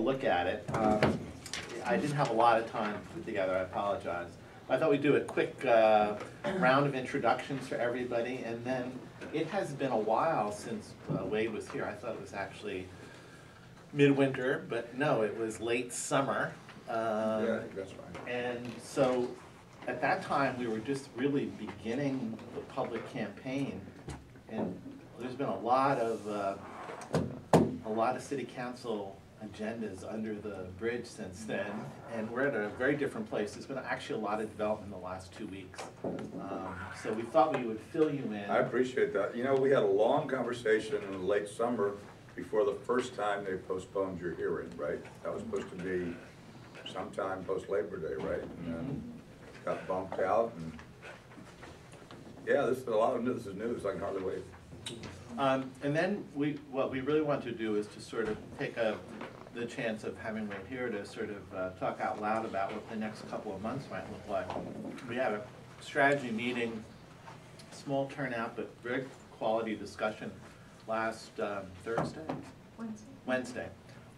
look at it. I didn't have a lot of time to put together, I apologize. I thought we'd do a quick round of introductions for everybody, and then it has been a while since Wade was here. I thought it was actually midwinter, but no, it was late summer. Yeah, I think that's right. And so at that time, we were just really beginning the public campaign, and there's been a lot of city council agendas under the bridge since then, and we're at a very different place. There's been actually a lot of development in the last 2 weeks. So we thought we would fill you in. I appreciate that. You know, we had a long conversation in the late summer before the first time they postponed your hearing, right? That was supposed to be sometime post-Labor Day, right? And then got bumped out, and yeah, this is a lot of news. This is news. I can hardly wait. And then what we really want to do is to sort of take the chance of having Wade here to sort of talk out loud about what the next couple of months might look like. We had a strategy meeting, small turnout, but very quality discussion last Thursday? Wednesday.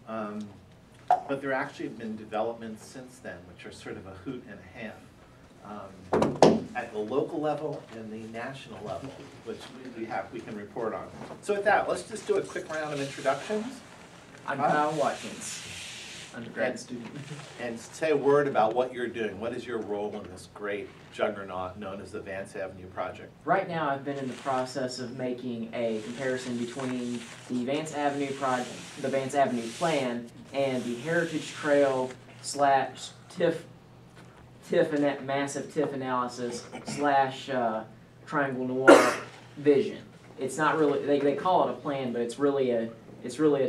But there actually have been developments since then, which are sort of a hoot and a half. At the local level and the national level, which we can report on. So with that, let's just do a quick round of introductions. I'm Kyle Watkins, undergrad student. And say a word about what you're doing. What is your role in this great juggernaut known as the Vance Avenue Project? Right now, I've been in the process of making a comparison between the Vance Avenue project, the Vance Avenue plan, and the Heritage Trail slash massive TIF analysis slash Triangle Noir vision. It's not really, they call it a plan, but it's really a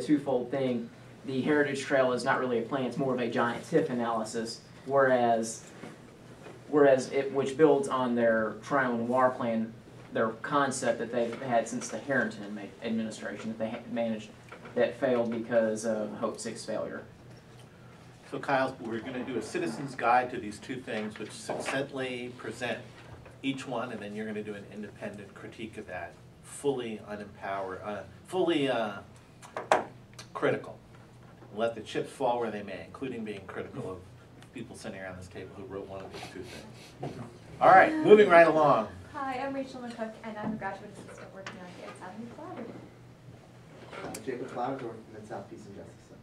twofold thing. The Heritage Trail is not really a plan, it's more of a giant TIF analysis, whereas which builds on their Triangle Noir plan, their concept that they've had since the Harrington administration that they managed, that failed because of Hope 6 failure. So Kyle, we're going to do a citizen's guide to these two things, which succinctly present each one, and then you're going to do an independent critique of that, fully unempowered, fully critical. Let the chips fall where they may, including being critical of people sitting around this table who wrote one of these two things. All right, moving right along. Hi, I'm Rachel McCook, and I'm a graduate assistant working on the Avenue Collaborative. Jacob Flowers, working in South Peace and Justice Center.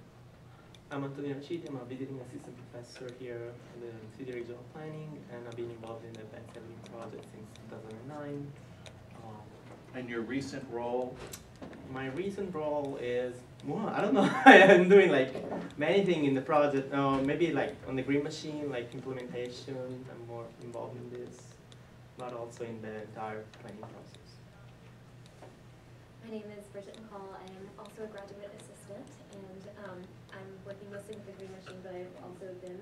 I'm Antonio Rachid. I'm a visiting assistant professor here in the City Regional Planning, and I've been involved in the Vance Avenue project since 2009. And your recent role? My recent role is, well, I don't know, I'm doing like many things in the project. Maybe like on the green machine, like implementation, I'm more involved in this, but also in the entire planning process. My name is Bridget McCall. I am also a graduate assistant, and I'm working mostly with the green machine, but I've also been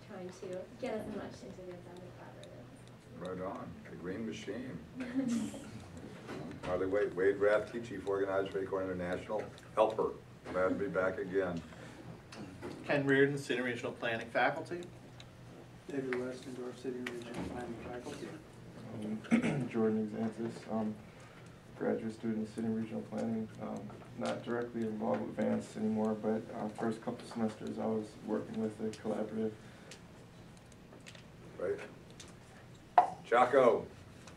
trying to get as much into the Avenue Collaborative. Right on. The green machine. Hardly wait. Wade Rathke, Chief Organizer for Acorn International. Helper. Glad to be back again. Ken Reardon, City Regional Planning Faculty. David Westendorf, City Regional Planning Faculty. Jordan Exantis, graduate student, City Regional Planning. Not directly involved with Vance anymore, but first couple semesters I was working with the collaborative. Right. Chaco,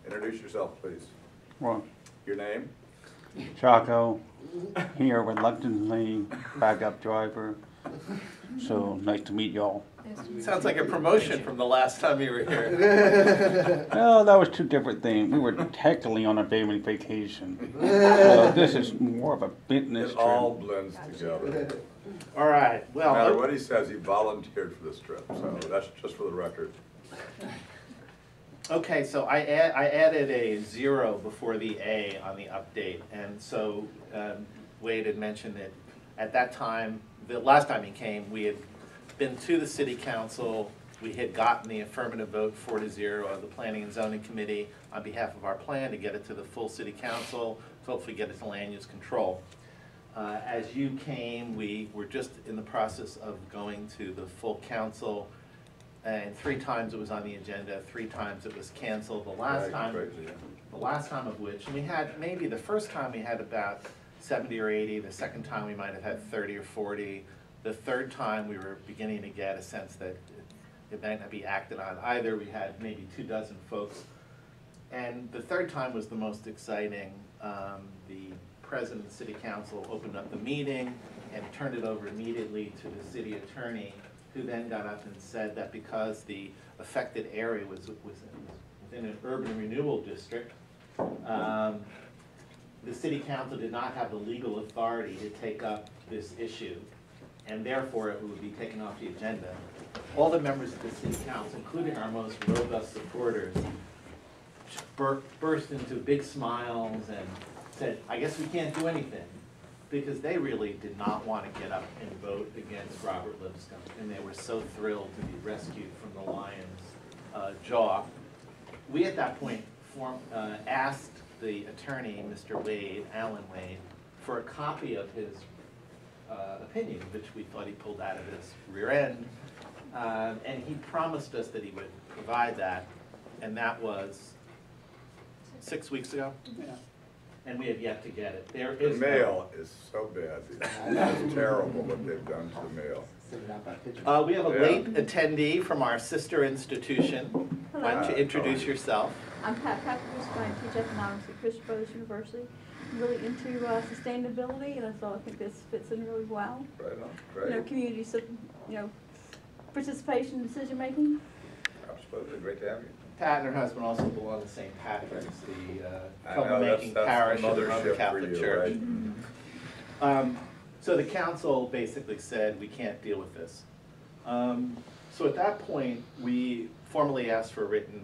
introduce yourself, please. Well, Your name? Chaco, here reluctantly backup driver. So nice to meet y'all. Sounds like a promotion from the last time you were here. Well, that was two different things. We were technically on a family vacation. So this is more of a business It trip. all blends together. All right. Well, No matter what he says, he volunteered for this trip, so that's just for the record. okay, so I added a 0 before the A on the update, and so Wade had mentioned that at that time, the last time he came, we had been to the City Council. We had gotten the affirmative vote 4-0 of the Planning and Zoning Committee on behalf of our plan to get it to the full City Council, to hopefully get it to land use control. As you came, we were just in the process of going to the full council, and 3 times it was on the agenda, 3 times it was canceled. The last time of which, and we had maybe the first time we had about 70 or 80, the second time we might have had 30 or 40. The third time, we were beginning to get a sense that it might not be acted on either. We had maybe 24 folks. And the third time was the most exciting. The president of the city council opened up the meeting and turned it over immediately to the city attorney, who then got up and said that because the affected area was within an urban renewal district, the city council did not have the legal authority to take up this issue, and therefore it would be taken off the agenda. All the members of the city council, including our most robust supporters, burst into big smiles and said, I guess we can't do anything, because they really did not want to get up and vote against Robert Lipscomb, and they were so thrilled to be rescued from the lion's jaw. We at that point asked the attorney, Mr. Wade, Alan Wade, for a copy of his opinion, which we thought he pulled out of his rear end, and he promised us that he would provide that, and that was 6 weeks ago. Yeah. And we have yet to get it. There The is mail is so bad. It's terrible what they've done to the mail. Send it out by picture. We have a Yeah. late attendee from our sister institution. Why don't you introduce yourself? I'm Pat Packers, I teach economics at Christian Brothers University. I'm really into sustainability, and so I think this fits in really well. Right on, You know, great. community, participation in decision making. Absolutely, great to have you. Pat and her husband also belong to St. Patrick's, the I know, troublemaking that's parish the of the Roman mothership for Catholic you, Church. right? So the council basically said, we can't deal with this. So at that point, we formally asked for a written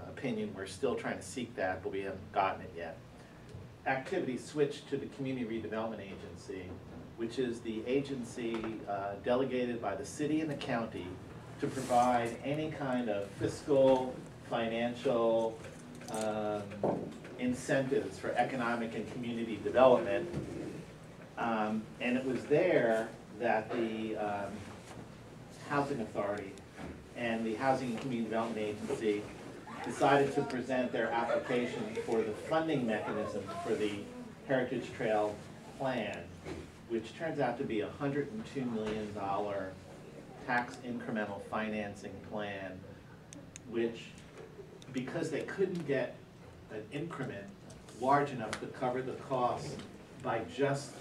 opinion. We're still trying to seek that, but we haven't gotten it yet. Activity switched to the Community Redevelopment Agency, which is the agency delegated by the city and the county to provide any kind of fiscal, financial incentives for economic and community development. And it was there that the Housing Authority and the Housing and Community Development Agency decided to present their application for the funding mechanism for the Heritage Trail plan, which turns out to be a $102 million tax incremental financing plan, which, because they couldn't get an increment large enough to cover the cost by just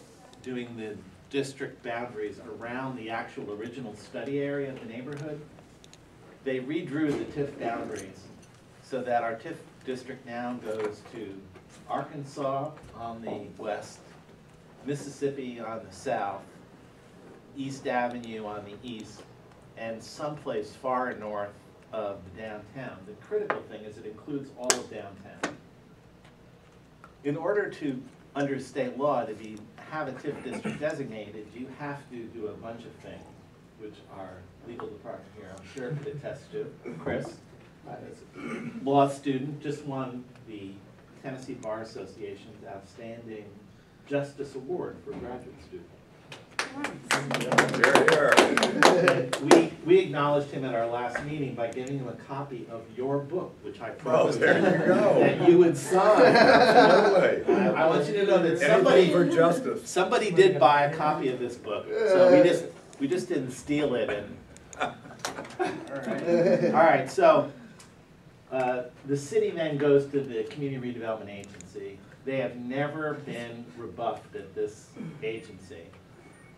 doing the district boundaries around the actual original study area of the neighborhood, they redrew the TIF boundaries so that our TIF district now goes to Arkansas on the west, Mississippi on the south, East Avenue on the east, and someplace far north of the downtown. The critical thing is it includes all of downtown. In order to, under state law, to have a TIF district designated, you have to do a bunch of things, which our legal department here, I'm sure, could attest to. Chris, law student, just won the Tennessee Bar Association's Outstanding Justice Award for graduate students. Here, here. We acknowledged him at our last meeting by giving him a copy of your book, which I Oh, promised there you go. that you would sign. Absolutely. I want you to know that Anything for justice. somebody did buy a copy of this book, so we just didn't steal it. And all right, so the city then goes to the Community Redevelopment Agency. They have never been rebuffed at this agency.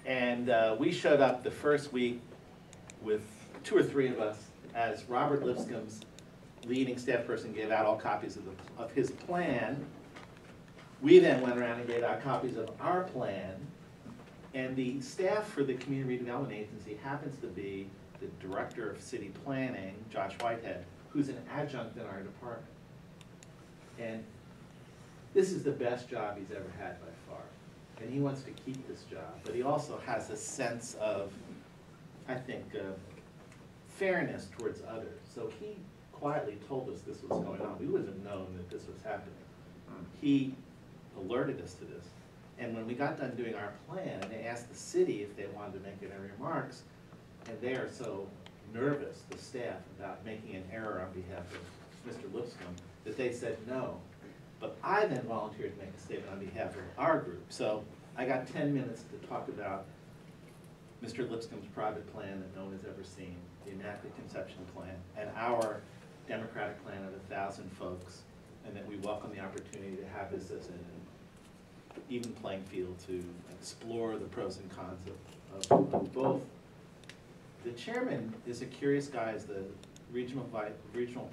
And we showed up the first week with 2 or 3 of us as Robert Lipscomb's leading staff person gave out all copies of his plan. We then went around and gave out copies of our plan. And the staff for the Community Redevelopment Agency happens to be the Director of City Planning, Josh Whitehead, who's an adjunct in our department. And this is the best job he's ever had by far. And he wants to keep this job, but he also has a sense of, I think, fairness towards others. So he quietly told us this was going on. We wouldn't have known that this was happening. He alerted us to this. And when we got done doing our plan, they asked the city if they wanted to make any remarks, and they are so nervous, the staff, about making an error on behalf of Mr. Lipscomb, that they said no. But I then volunteered to make a statement on behalf of our group. So I got 10 minutes to talk about Mr. Lipscomb's private plan that no one has ever seen, the Immaculate Conception Plan, and our democratic plan of 1,000 folks, and that we welcome the opportunity to have this as an even playing field to explore the pros and cons of both. The chairman is a curious guy, as the regional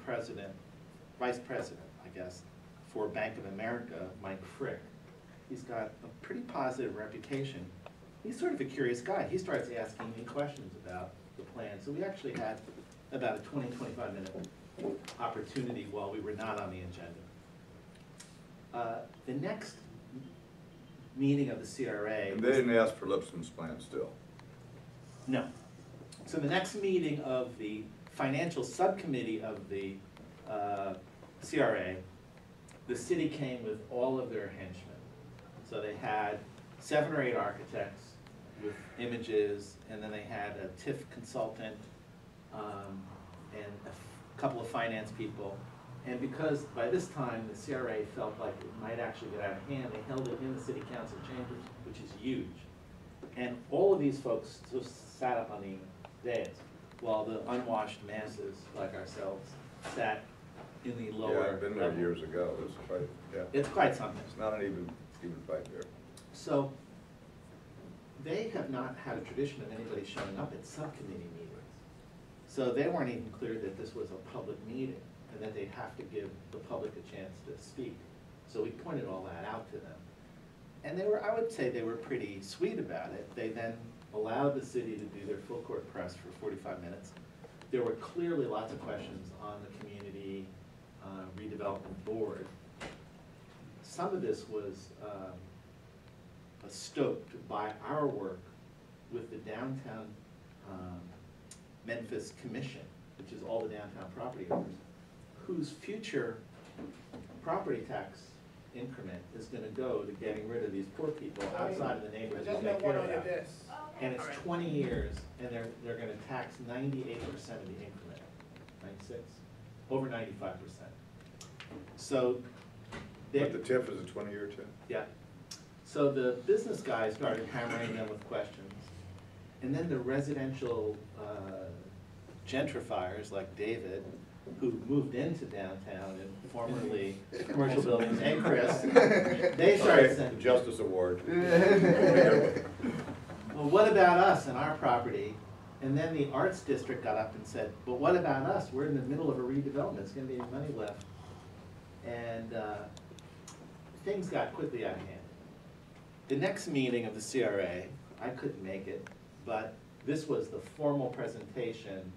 president, vice president, I guess, for Bank of America, Mike Frick. He's got a pretty positive reputation. He's sort of a curious guy. He starts asking me questions about the plan. So we actually had about a 20-25 minute opportunity while we were not on the agenda. The next meeting of the CRA. And they didn't ask for Lipscomb's plan still. No. So the next meeting of the financial subcommittee of the CRA, the city came with all of their henchmen. So they had 7 or 8 architects with images, and then they had a TIF consultant and a couple of finance people. And because by this time the CRA felt like it might actually get out of hand, they held it in the city council chambers, which is huge. And all of these folks just sat up on the dais, while the unwashed masses like ourselves sat in the lower. Yeah, I've been there level. years ago. It's quite, yeah. It's quite something. It's not an even fight there. So they have not had a tradition of anybody showing up at subcommittee meetings. So they weren't even clear that this was a public meeting and that they'd have to give the public a chance to speak. So we pointed all that out to them. And they were, I would say they were pretty sweet about it. They then allowed the city to do their full court press for 45 minutes. There were clearly lots of questions on the community redevelopment board. Some of this was stoked by our work with the downtown Memphis Commission, which is all the downtown property owners, whose future property tax increment is going to go to getting rid of these poor people outside of the neighborhoods we take care of. And it's 20 years, and they're going to tax 98% of the increment, 96, over 95%. So But the TIF is a 20-year TIF? yeah. So the business guys started hammering them with questions. And then the residential gentrifiers like David, who moved into downtown and formerly commercial buildings, and Chris, they started saying, The Justice Award. well, what about us and our property? And then the Arts District got up and said, but what about us? We're in the middle of a redevelopment. There's going to be money left. And things got quickly out of hand. The next meeting of the CRA, I couldn't make it, but this was the formal presentation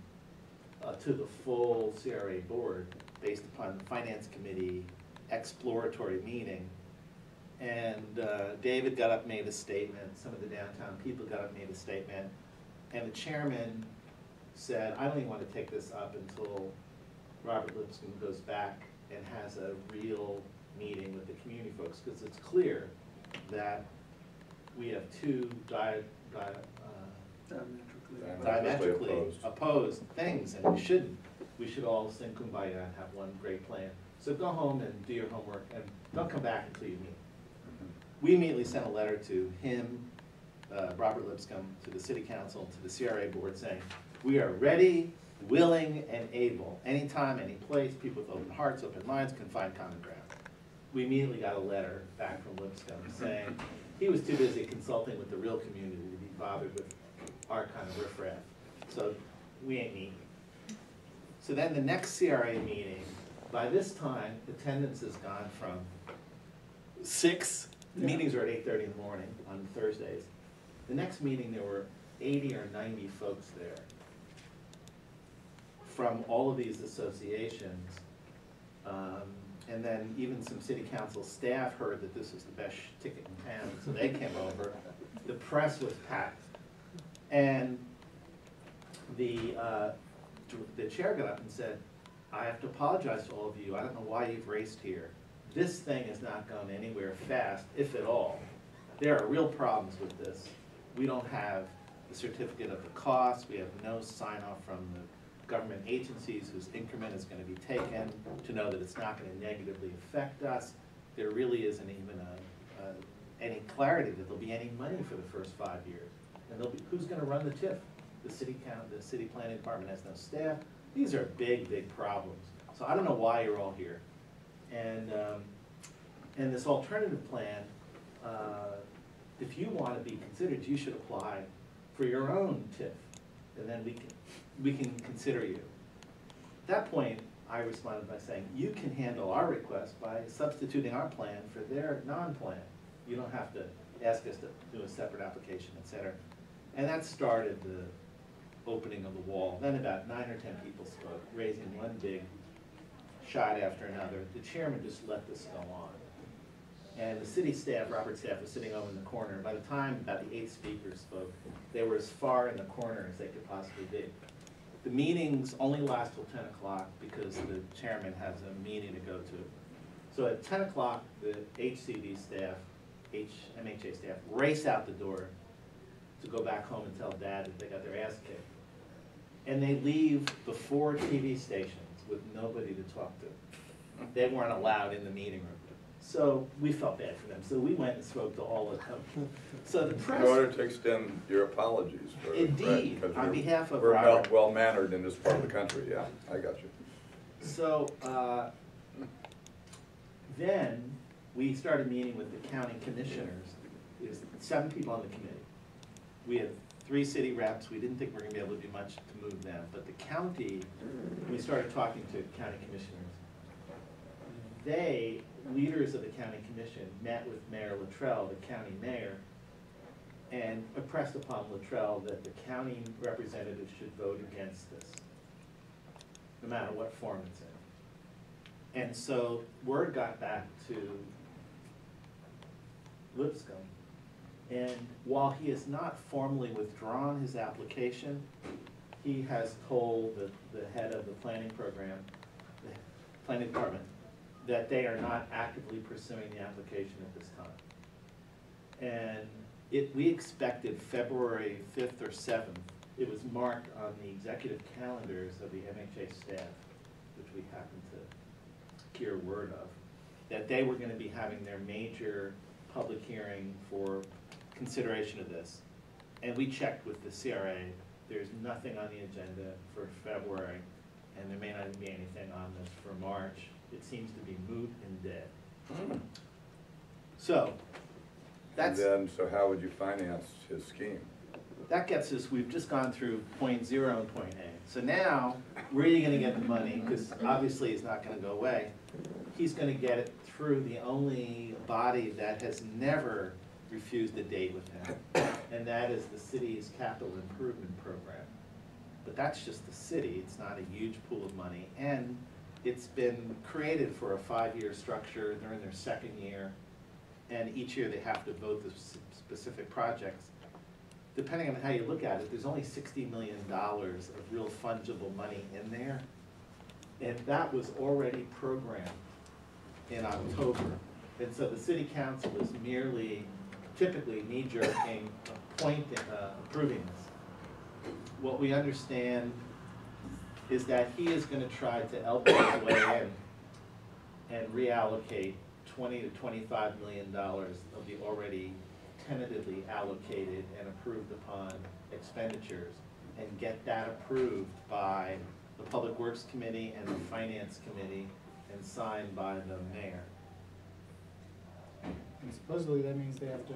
to the full CRA board based upon the Finance Committee exploratory meeting. And David got up, made a statement, some of the downtown people got up, made a statement, and the chairman said, I don't even want to take this up until Robert Lipscomb goes back and has a real meeting with the community folks, because it's clear that we have two diametrically opposed things, and we shouldn't. We should all sing Kumbaya and have one great plan. So go home and do your homework, and don't come back until you meet. We immediately sent a letter to him, Robert Lipscomb, to the City Council, to the CRA board, saying, we are ready, willing, and able. Anytime, any place, people with open hearts, open minds can find common ground. We immediately got a letter back from Lipscomb saying he was too busy consulting with the real community to be bothered with our kind of riffraff. So we ain't meeting. So then the next CRA meeting, by this time, attendance has gone from 6, meetings are at 8:30 in the morning on Thursdays. The next meeting, there were 80 or 90 folks there from all of these associations. And then even some city council staff heard that this was the best ticket in town, so they came over. The press was packed. And the chair got up and said, I have to apologize to all of you. I don't know why you've raced here. This thing has not gone anywhere fast, if at all. There are real problems with this. We don't have the certificate of the cost. We have no sign-off from the government agencies whose increment is going to be taken to know that it's not going to negatively affect us. There really isn't even any clarity that there'll be any money for the first 5 years. And they'll be, who's gonna run the TIF? The city planning department has no staff. These are big, big problems. So I don't know why you're all here. And this alternative plan, if you want to be considered, you should apply for your own TIF, and then we can consider you. At that point, I responded by saying, you can handle our request by substituting our plan for their non-plan. You don't have to ask us to do a separate application, et cetera. And that started the opening of the wall. Then about 9 or 10 people spoke, raising one big shot after another. The chairman just let this go on. And the city staff, Robert's staff, was sitting over in the corner. By the time about the 8 speakers spoke, they were as far in the corner as they could possibly be. The meetings only last till 10 o'clock because the chairman has a meeting to go to. So at 10 o'clock, the HCD staff, MHA staff, race out the door to go back home and tell Dad that they got their ass kicked. And they leave the 4 TV stations with nobody to talk to. They weren't allowed in the meeting room. So we felt bad for them. So we went and spoke to all of them. So the press. In order to extend your apologies. For, indeed, right, on behalf of we're Robert. well-mannered in this part of the country, yeah, I got you. So then we started meeting with the county commissioners. There's 7 people on the committee. We had 3 city reps. We didn't think we were going to be able to do much to move them. But the county, we started talking to county commissioners. They, leaders of the county commission, met with Mayor Luttrell, the county mayor, and impressed upon Luttrell that the county representatives should vote against this, no matter what form it's in. And so word got back to Lipscomb, and while he has not formally withdrawn his application, he has told the head of the planning program, the planning department, that they are not actively pursuing the application at this time. And we expected February 5th or 7th. It was marked on the executive calendars of the MHA staff, which we happened to hear word of, that they were going to be having their major public hearing for consideration of this. And we checked with the CRA. There's nothing on the agenda for February, and there may not even be anything on this for March. It seems to be moot and dead. So, that's. And then, so how would you finance his scheme? That gets us, we've just gone through point 0 and point A. So now, where are you gonna get the money? Because obviously it's not gonna go away. He's gonna get it through the only body that has never refused a date with him, and that is the city's capital improvement program. But that's just the city, it's not a huge pool of money, and it's been created for a 5-year structure. They're in their 2nd year, and each year they have to vote the specific projects. Depending on how you look at it, there's only $60 million of real fungible money in there, and that was already programmed in October. And so the city council is merely, typically knee-jerking, approving this. What we understand is that he is going to try to elbow his way in and reallocate $20 to $25 million of the already tentatively allocated and approved upon expenditures, and get that approved by the Public Works Committee and the Finance Committee and signed by the mayor. And supposedly that means they have to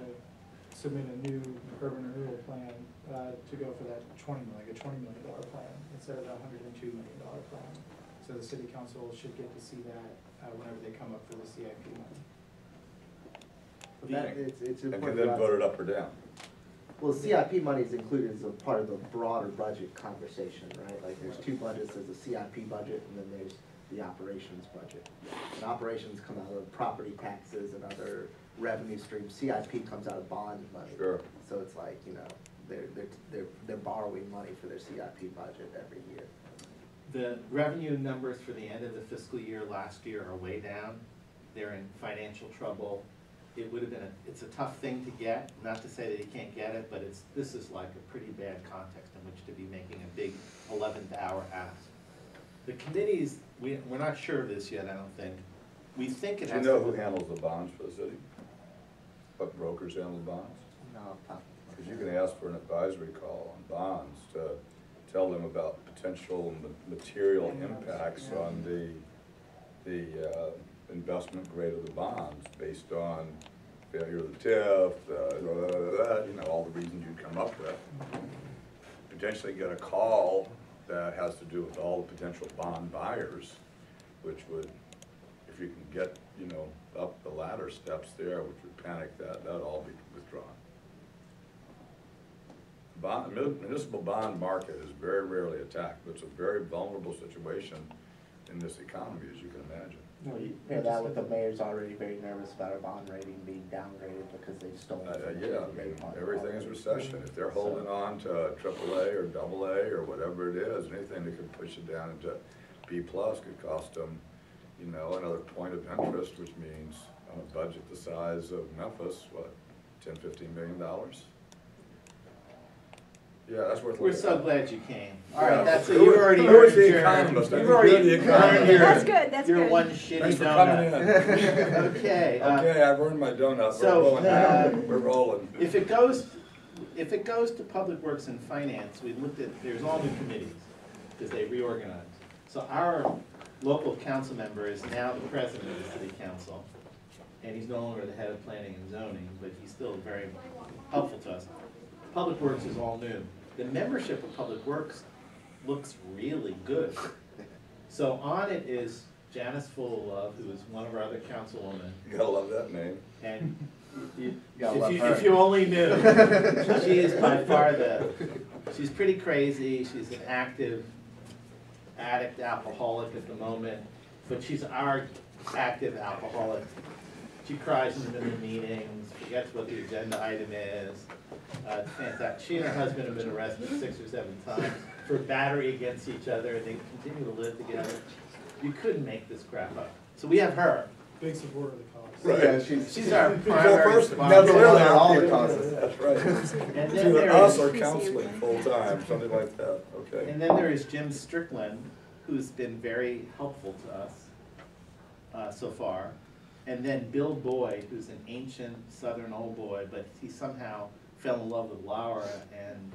submit a new urban renewal plan to go for that $20 million plan instead of the $102 million plan. So the city council should get to see that whenever they come up for the CIP money. But that, it's And important. can then vote it up or down. Well, CIP money is included as a part of the broader budget conversation, right? Like there's 2 budgets, there's a CIP budget and then there's the operations budget. And operations come out of property taxes and other revenue streams. CIP comes out of bond money. Sure. So it's like, you know, they're borrowing money for their CIP budget every year. The revenue numbers for the end of the fiscal year last year are way down. They're in financial trouble. It would have been it's a tough thing to get, not to say that you can't get it, but this is like a pretty bad context in which to be making a big 11th hour ask. The committees, we're not sure of this yet, I don't think. We think it Do has you know to. who handles the bonds for the city? What brokers handle the bonds? No, top. because you can ask for an advisory call on bonds to tell them about potential material impacts on the investment grade of the bonds based on failure of the TIF, you know, all the reasons you'd come up with. Potentially get a call that has to do with all the potential bond buyers, which would, if you can get, you know, up the ladder steps there, which would panic that'd all be withdrawn. Municipal bond market is very rarely attacked, but it's a very vulnerable situation in this economy, as you can imagine. Well, you pair that with the mayor's already very nervous about our bond rating being downgraded because they've stolen. Yeah, I mean, everything is recession. If they're holding on to AAA or AA or whatever it is, anything that could push it down into B+ could cost them, you know, another point of interest, which means on a budget the size of Memphis, what, $10, $15 million? Yeah, that's worth We're looking so at. glad you came. All Yeah. right, that's it. Who- You've already who is earned the your, economist? I you've think already you're the earned economist. your, That's good, that's your good. one shitty Thanks for coming donut. in. Okay. Okay, I've earned my donut. So, We're rolling now. We're rolling. If it goes to Public Works and Finance, we looked at, there's all new committees, because they reorganized. So our local council member is now the president of the city council, and he's no longer the head of planning and zoning, but he's still very helpful to us. Public Works is all new. The membership of Public Works looks really good. So on it is Janice Full-Love, who is one of our other councilwomen, You gotta love that name. and Gotta love her. if you only knew, she is by far she's pretty crazy, she's an active addict alcoholic at the moment, but she's our active alcoholic. She cries in the middle of meetings, forgets what the agenda item is. It's fantastic. She and her husband have been arrested 6 or 7 times for battery against each other, and they continue to live together. You couldn't make this crap up. So we have her. Big supporter of the cause. Right. Yeah, She's our So primary first, sponsor. That's really all the our- causes. That's right. And It's then either there us is, or counseling full-time, something like that, okay. and then there is Jim Strickland, who's been very helpful to us so far. And then Bill Boyd, who's an ancient Southern old boy, but he somehow fell in love with Laura and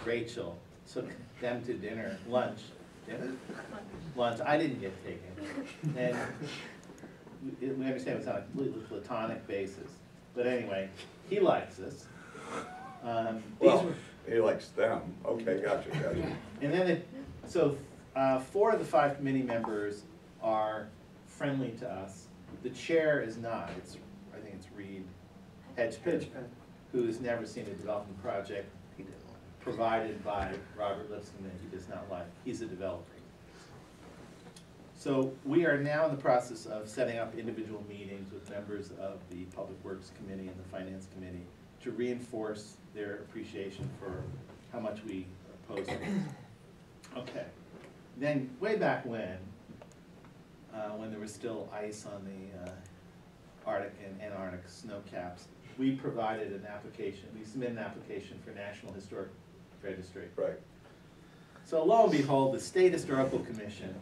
Rachel, took them to dinner, lunch. I didn't get taken. And we understand it's on a completely platonic basis. But anyway, he likes us. These Well, were- he likes them, okay, gotcha. And then, so 4 of the 5 committee members are friendly to us. The chair is not. I think it's Reed Hedgepeth, who's never seen a development project provided by Robert Lipscomb that he does not like. He's a developer. So we are now in the process of setting up individual meetings with members of the Public Works Committee and the Finance Committee to reinforce their appreciation for how much we oppose this. Okay. Then, way back when there was still ice on the Arctic and Antarctic snow caps, we provided an application, we submitted an application for National Historic Registry. Right. So lo and behold, the State Historical Commission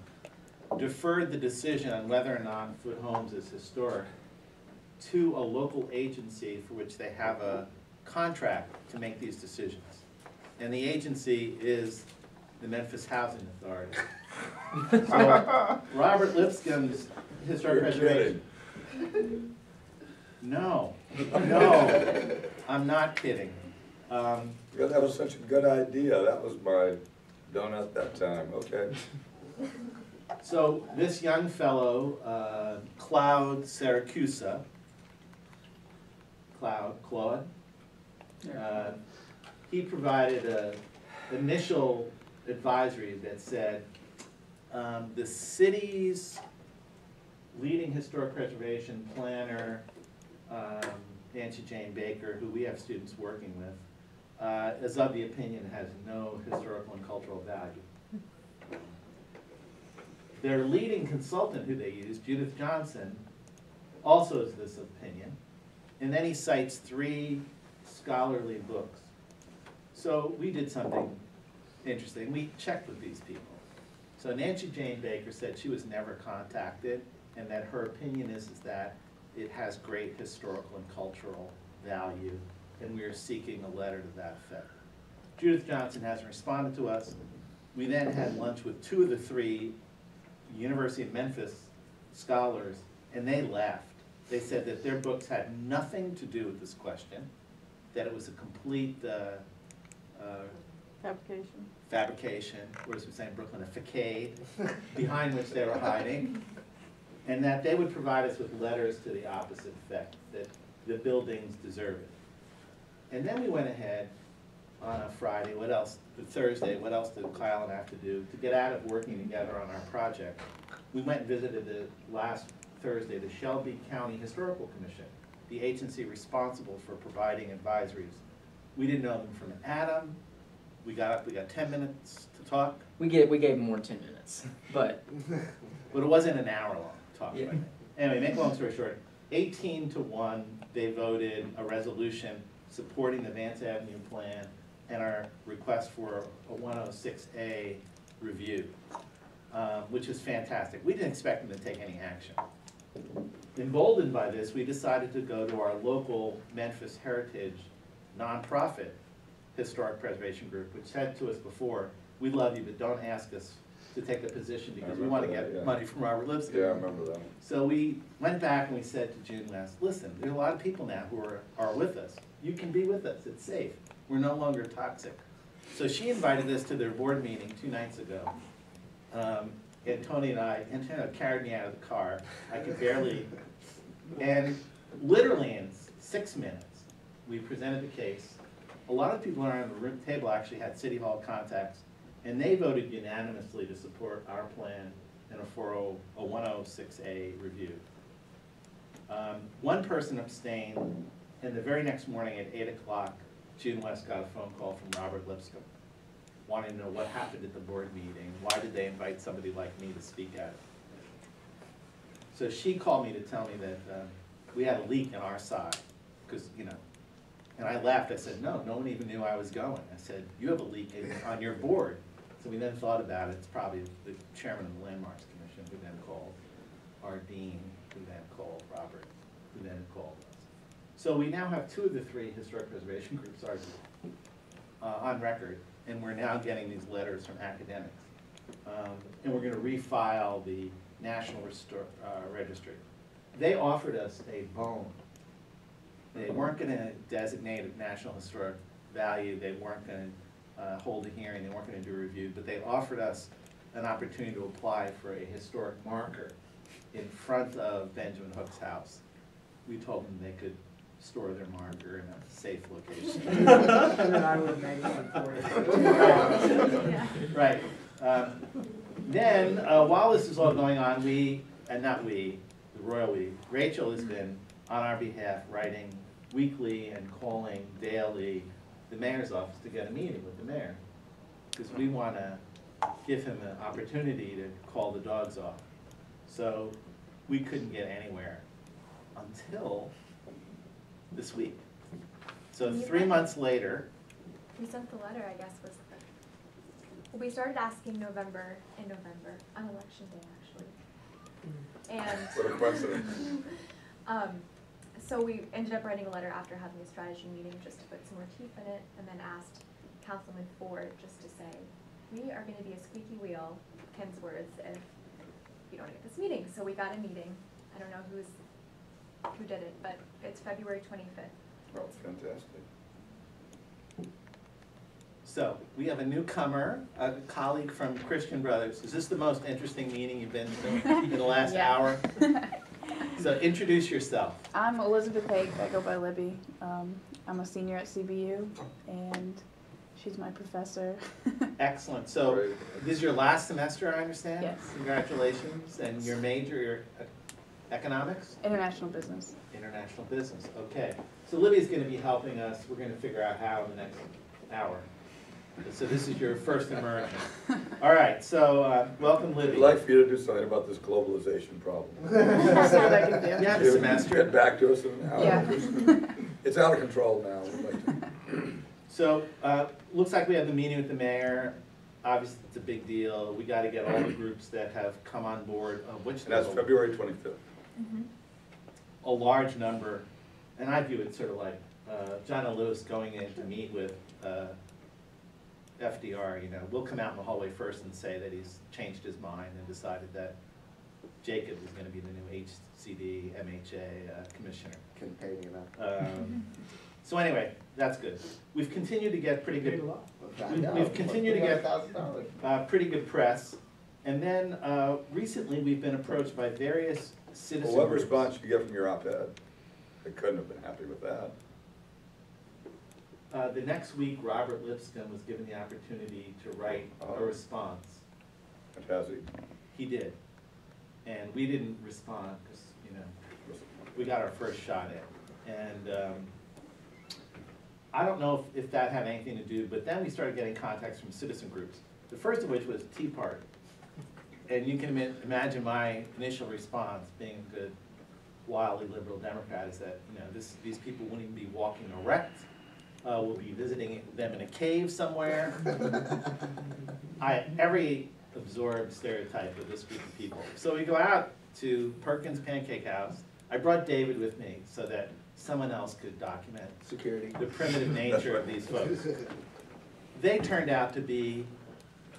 deferred the decision on whether or not Foot Homes is historic to a local agency for which they have a contract to make these decisions. And the agency is the Memphis Housing Authority. So Robert Lipscomb's Historic You're Preservation. No, I'm not kidding. Yeah, that was such a good idea. That was my donut that time, okay. So this young fellow, Claude Siracusa, Claude, he provided an initial advisory that said, the city's leading historic preservation planner, Nancy Jane Baker, who we have students working with, is of the opinion it has no historical and cultural value. Their leading consultant who they use, Judith Johnson, also is this opinion. And then he cites 3 scholarly books. So we did something interesting. We checked with these people. So Nancy Jane Baker said she was never contacted, and that her opinion is that it has great historical and cultural value, and we are seeking a letter to that effect. Judith Johnson hasn't responded to us. We then had lunch with 2 of the 3 University of Memphis scholars, and they laughed. They said that their books had nothing to do with this question, that it was a complete fabrication, or as we say in Brooklyn, a facade, behind which they were hiding, and that they would provide us with letters to the opposite effect, that the buildings deserve it. And then we went ahead on a Friday, what else, the Thursday, what else did Kyle and I have to do to get out of working together on our project? We went and visited last Thursday the Shelby County Historical Commission, the agency responsible for providing advisories. We didn't know them from Adam. We got up, we got 10 minutes to talk. We gave them more than 10 minutes, but. But it wasn't an hour-long talk. Yeah. Right? Anyway, make a long story short, 18-1, they voted a resolution supporting the Vance Avenue plan and our request for a 106A review, which is fantastic. We didn't expect them to take any action. Emboldened by this, we decided to go to our local Memphis Heritage nonprofit historic preservation group, which said to us before, we love you, but don't ask us to take a position because we want to get money from Robert Lipscomb. Yeah, I remember that. So we went back and we said to June West, listen, there are a lot of people now who are with us. You can be with us, it's safe. We're no longer toxic. So she invited us to their board meeting 2 nights ago. And Tony and Antonio carried me out of the car. I could barely, and literally in 6 minutes, we presented the case. A lot of people around the table actually had City Hall contacts, and they voted unanimously to support our plan and a 106A review. One person abstained, and the very next morning at 8 o'clock, June West got a phone call from Robert Lipscomb, wanting to know what happened at the board meeting, why did they invite somebody like me to speak at it. So she called me to tell me that we had a leak in our side, because, you know, and I laughed. I said, no one even knew I was going. I said, you have a leak on your board. So we then thought about it. It's probably the chairman of the Landmarks Commission who then called our dean, who then called Robert, who then called us. So we now have 2 of the 3 historic preservation groups on record, and we're now getting these letters from academics. And we're going to refile the National Registry. They offered us a bone. They weren't going to designate a National Historic Value. They weren't going to hold a hearing. They weren't going to do a review. But they offered us an opportunity to apply for a historic marker in front of Benjamin Hook's house. We told them they could store their marker in a safe location. And then I would make one for it. Right. Then, while this is all going on, the royal we, Rachel has been on our behalf writing weekly and calling daily the mayor's office to get a meeting with the mayor, because we want to give him an opportunity to call the dogs off. So we couldn't get anywhere until this week. So 3 months later. We sent the letter, I guess, well, we started asking in November, on election day, actually. And What a coincidence. so we ended up writing a letter after having a strategy meeting just to put some more teeth in it, and then asked Councilman Ford just to say, we are gonna be a squeaky wheel, Ken's words, if you don't get this meeting. So we got a meeting. I don't know who did it, but it's February 25th. Oh, fantastic. So we have a newcomer, a colleague from Christian Brothers. Is this the most interesting meeting you've been to in the last hour? So introduce yourself. I'm Elizabeth Haig. I go by Libby. I'm a senior at CBU, and she's my professor. Excellent. So this is your last semester, I understand? Yes. Congratulations. And your major, your economics? International business. International business. Okay. So Libby's going to be helping us. We're going to figure out how in the next hour. So this is your first immersion. All right, so welcome, Libby. I'd like for you to do something about this globalization problem. See what I can do. Yeah, the semester. Get back to us in an hour. Yeah. It's out of control now. We'd like to- So looks like we have the meeting with the mayor. Obviously, it's a big deal. We got to get all the groups that have come on board, which And that's there's February 25th. a large number, and I view it sort of like John and Lewis going in to meet with FDR, you know, we'll come out in the hallway first and say that he's changed his mind and decided that Jacob is going to be the new HCD MHA commissioner. Couldn't pay me enough. So anyway, that's good. We've continued to get pretty Paid a good. lot. We've continued to get $1,000. pretty good press, and then recently we've been approached by various citizen Well, what groups. response did you get from your op-ed? They couldn't have been happy with that. The next week, Robert Lipscomb was given the opportunity to write a response. And has he? He did, and we didn't respond because, you know, we got our first shot at it. And I don't know if that had anything to do, but then we started getting contacts from citizen groups. The first of which was Tea Party. And you can imagine my initial response, being a good, wildly liberal Democrat, is that, you know, these people wouldn't even be walking erect. We'll be visiting them in a cave somewhere. Every absorbed stereotype of this group of people. So we go out to Perkins Pancake House. I brought David with me so that someone else could document Security. the primitive nature of these folks. They turned out to be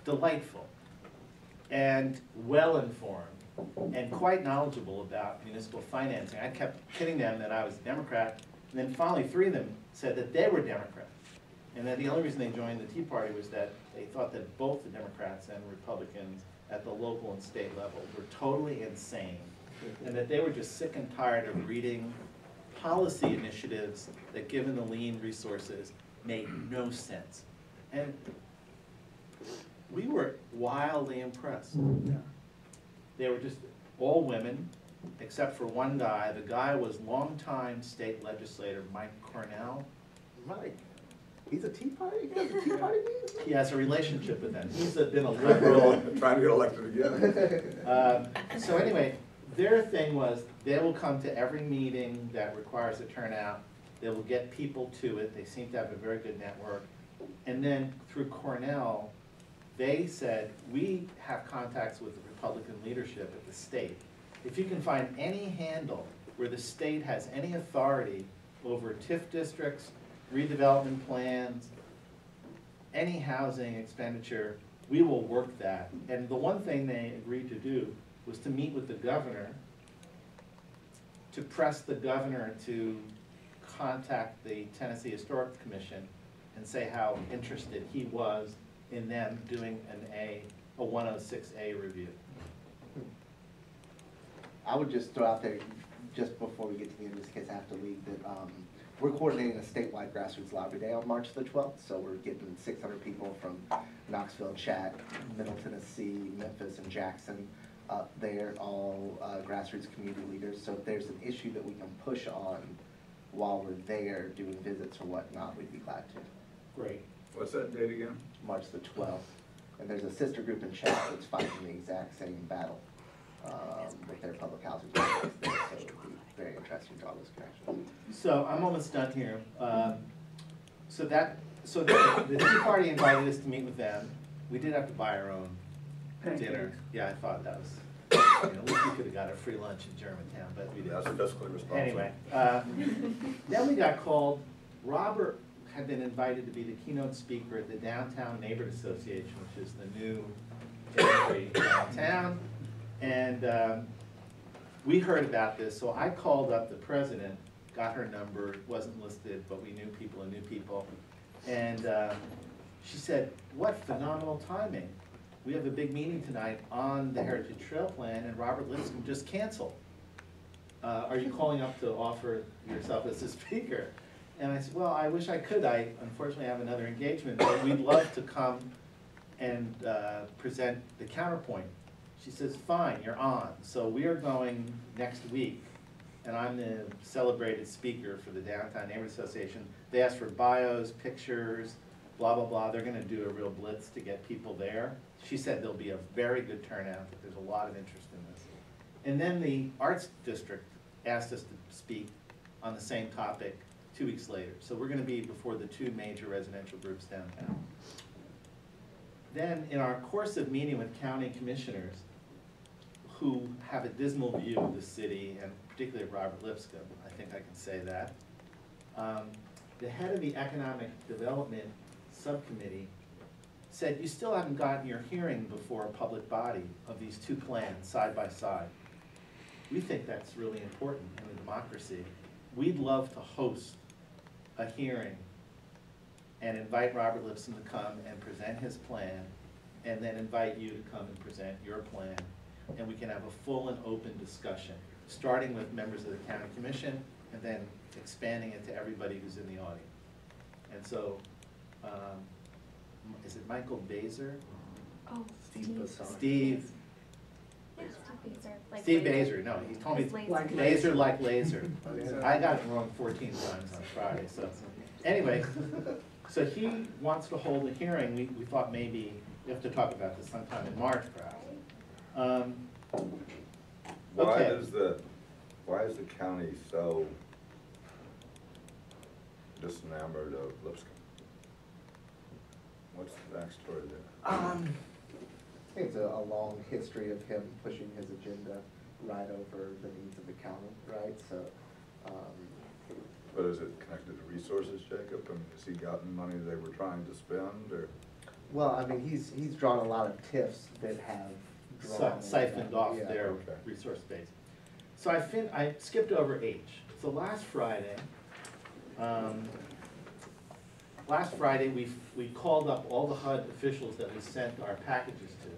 delightful and well-informed and quite knowledgeable about municipal financing. I kept kidding them that I was a Democrat, and then finally 3 of them said that they were Democrats. And that the only reason they joined the Tea Party was that they thought that both the Democrats and Republicans at the local and state level were totally insane, and that they were just sick and tired of reading policy initiatives that, given the lean resources, made no sense. And we were wildly impressed. They were just all women, except for one guy. The guy was longtime state legislator Mike Cornell. Mike, he's a Tea Party? He has a Tea Party meeting? He has a relationship with them. He's been a liberal. Trying to get elected again. So anyway, their thing was they will come to every meeting that requires a turnout. They will get people to it. They seem to have a very good network. And then through Cornell, they said, we have contacts with the Republican leadership at the state. If you can find any handle where the state has any authority over TIF districts, redevelopment plans, any housing expenditure, we will work that. And the one thing they agreed to do was to meet with the governor, to press the governor to contact the Tennessee Historic Commission and say how interested he was in them doing a 106A review. I would just throw out there, just before we get to the end of this case, I have to leave, that we're coordinating a statewide grassroots lobby day on March the 12th, so we're getting 600 people from Knoxville, Chat, Middle Tennessee, Memphis, and Jackson up there, all grassroots community leaders. So if there's an issue that we can push on while we're there doing visits or whatnot, we'd be glad to. Great. What's that date again? March the 12th. And there's a sister group in Chat that's fighting the exact same battle with their public housing projects there, so it'll be very interesting to draw those connections. So I'm almost done here. So the Tea Party invited us to meet with them. We did have to buy our own dinner. Yeah, I thought that was, you know, we could have got a free lunch in Germantown, but we didn't. That's fiscally responsible. Anyway, then we got called. Robert had been invited to be the keynote speaker at the Downtown Neighborhood Association, which is the new entry downtown. And we heard about this, so I called up the president, got her number, it wasn't listed, but we knew people and knew people. And she said, what phenomenal timing. We have a big meeting tonight on the Heritage Trail Plan, and Robert Lipscomb just canceled. Are you calling up to offer yourself as a speaker? And I said, well, I wish I could. I unfortunately have another engagement, but we'd love to come and present the counterpoint. She says, fine, you're on. So we are going next week, and I'm the celebrated speaker for the Downtown Neighborhood Association. They asked for bios, pictures, blah, blah, blah. They're gonna do a real blitz to get people there. She said there'll be a very good turnout, that there's a lot of interest in this. And then the Arts District asked us to speak on the same topic 2 weeks later. So we're gonna be before the 2 major residential groups downtown. Then in our course of meeting with county commissioners who have a dismal view of the city, and particularly of Robert Lipscomb, I think I can say that, the head of the Economic Development Subcommittee said, you still haven't gotten your hearing before a public body of these two plans side by side. We think that's really important in a democracy. We'd love to host a hearing and invite Robert Lipson to come and present his plan, and then invite you to come and present your plan. And we can have a full and open discussion, starting with members of the county commission, and then expanding it to everybody who's in the audience. And so, is it Michael Baser? Oh, Steve Basson. Steve, Yeah, Steve Baser. Like Steve laser. Baser, no, he told me, It's laser. Like Baser like laser. Yeah. I got it wrong 14 times on Friday, so, anyway, so he wants to hold a hearing. We thought maybe, we have to talk about this sometime in March perhaps. Okay. Why is the county so disenamored of Lipscomb? What's the backstory there? I think it's a long history of him pushing his agenda right over the needs of the county, right? So, But is it connected to resources, Jacob? I mean, has he gotten money they were trying to spend, or? well, I mean, he's drawn a lot of TIFs that have drawn. Siphoned off Yeah. their Okay. resource base. So I skipped over H. So last Friday, we called up all the HUD officials that we sent our packages to.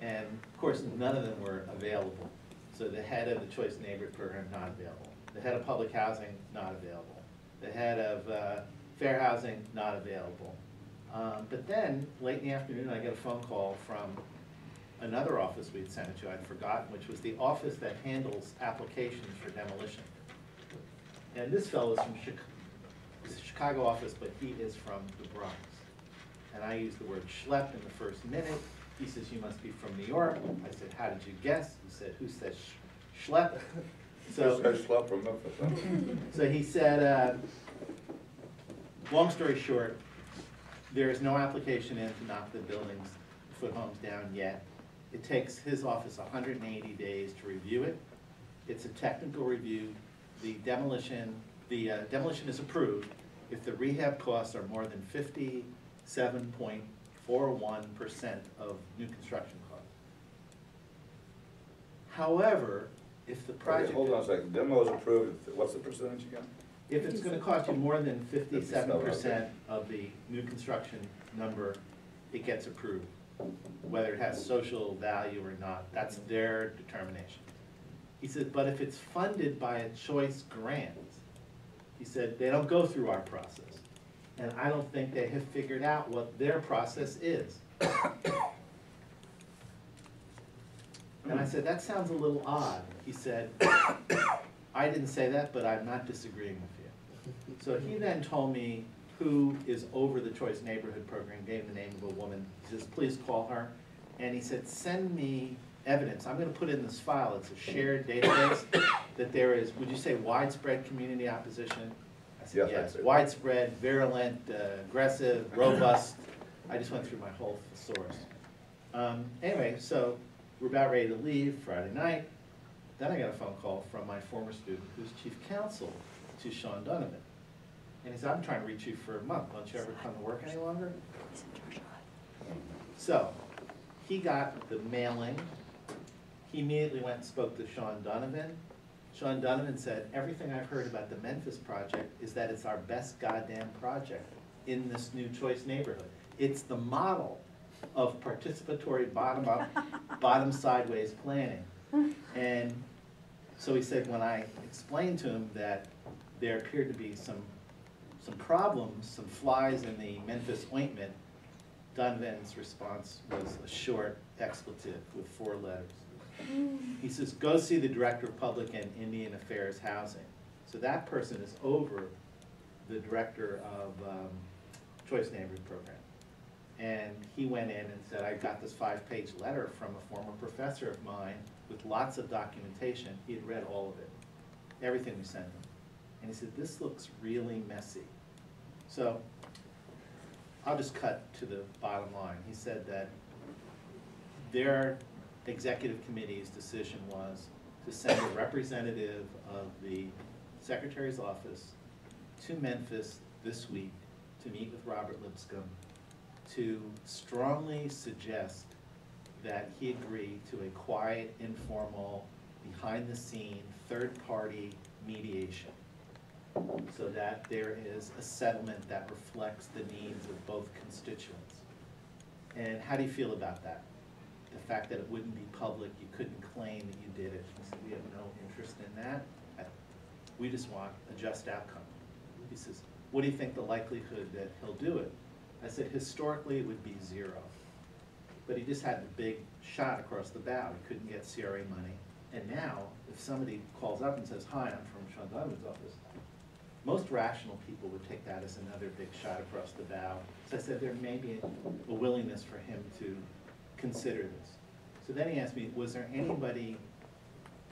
And of course, none of them were available. So the head of the Choice Neighborhood Program, not available. The head of Public Housing, not available. The head of Fair Housing, not available. But then, late in the afternoon, I get a phone call from another office we'd sent it to, I'd forgotten, which was the office that handles applications for demolition. And this fellow's from the Chicago office, but he is from the Bronx. And I used the word schlep in the first minute. He says, you must be from New York. I said, how did you guess? He said, who says schlep? So, Who says schlep from Memphis? so he said, long story short, there is no application in to knock the buildings, foot homes down yet. It takes his office 180 days to review it. It's a technical review. The demolition is approved if the rehab costs are more than 57.41% of new construction costs. However, if the project. Okay, hold on a second, demo is approved, what's the percentage again? If it's gonna cost you more than 57% of the new construction number, it gets approved. Whether it has social value or not, that's their determination. He said, but if it's funded by a choice grant, he said, they don't go through our process. And I don't think they have figured out what their process is. And I said, that sounds a little odd. He said, I didn't say that, but I'm not disagreeing with you. So he then told me who is over the Choice Neighborhood Program, gave the name of a woman. He says, please call her. And he said, send me evidence. I'm gonna put in this file, it's a shared database, that there is, would you say widespread community opposition? I said, Yes, yes, I'd say that. widespread, virulent, aggressive, robust. I just went through my whole thesaurus. Anyway, so we're about ready to leave Friday night. Then I got a phone call from my former student who's chief counsel to Sean Donovan. And he said, I'm trying to reach you for a month. Don't you ever come to work any longer? So he got the mailing. He immediately went and spoke to Sean Donovan. Sean Donovan said, everything I've heard about the Memphis project is that it's our best goddamn project in this new Choice neighborhood. It's the model of participatory bottom-up, bottom-sideways planning. And so he said, when I explained to him that there appeared to be some problems, some flies in the Memphis ointment, Donovan's response was a short expletive with 4 letters. He says, go see the Director of Public and Indian Affairs Housing. So that person is over the Director of Choice Neighborhood Program. And he went in and said, I got this 5-page letter from a former professor of mine with lots of documentation. He had read all of it, everything we sent him. And he said, this looks really messy. So I'll just cut to the bottom line. He said that their executive committee's decision was to send a representative of the Secretary's office to Memphis this week to meet with Robert Lipscomb to strongly suggest that he agree to a quiet, informal, behind-the-scene, third-party mediation, so that there is a settlement that reflects the needs of both constituents. And how do you feel about that? The fact that it wouldn't be public, you couldn't claim that you did it. He said, we have no interest in that. We just want a just outcome. He says, what do you think the likelihood that he'll do it? I said, historically, it would be 0. But he just had the big shot across the bow. He couldn't get CRA money. And now, if somebody calls up and says, hi, I'm from Sean Diamond's office, most rational people would take that as another big shot across the bow. So I said, there may be a willingness for him to consider this. So then he asked me, was there anybody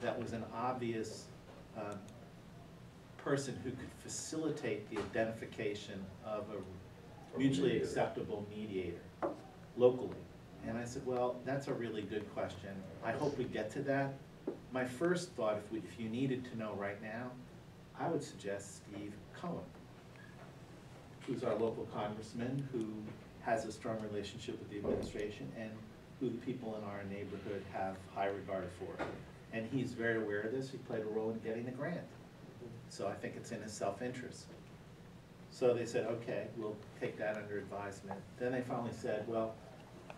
that was an obvious person who could facilitate the identification of a mutually acceptable mediator locally? And I said, well, that's a really good question. I hope we get to that. My first thought, if you needed to know right now, I would suggest Steve Cohen, who's our local congressman, who has a strong relationship with the administration and who the people in our neighborhood have high regard for. And he's very aware of this. He played a role in getting the grant. So I think it's in his self-interest. So they said, okay, we'll take that under advisement. Then they finally said, well,